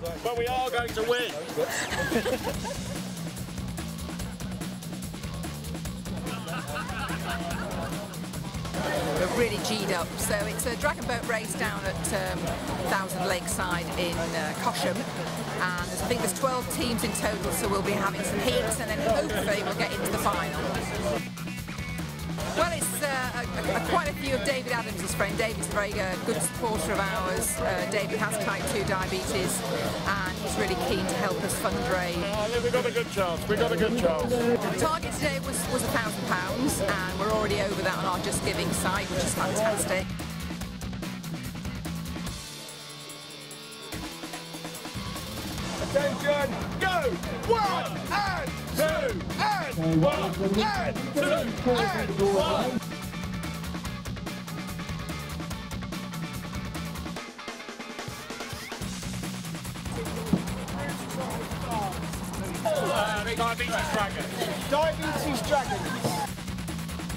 but we are going to win. We're really G'd up. So it's a dragon boat race down at Thousand Lakeside in Cosham, and I think there's 12 teams in total, so we'll be having some heats and then hopefully we'll get into the final. Well, it's quite a few of David Adams' friends. David's a very good supporter of ours. David has type 2 diabetes and he's really keen to help us fundraise. We've got a good chance, we've got a good chance. The target today was £1,000 and we're already over that on our Just Giving site, which is fantastic. Attention, go! 1 and 2 and 1 and 2 and 1! Diabetes Dragons. Diabetes Dragons.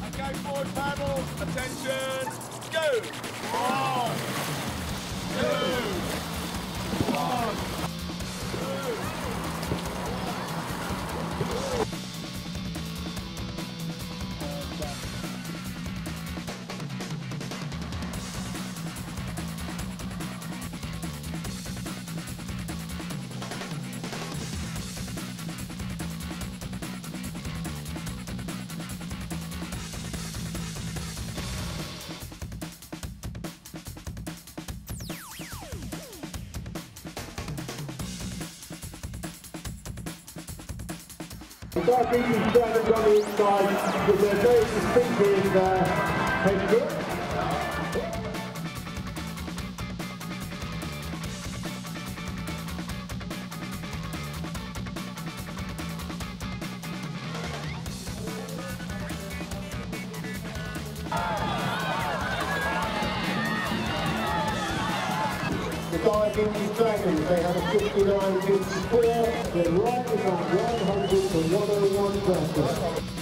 Okay, forward paddle. Attention. Go. 1, 2, 1, 2. The diabetes dragons on the inside with their very distinctive headgear. The diabetes dragons, they had a 59.54, they're right in that 100 to 101 bracket.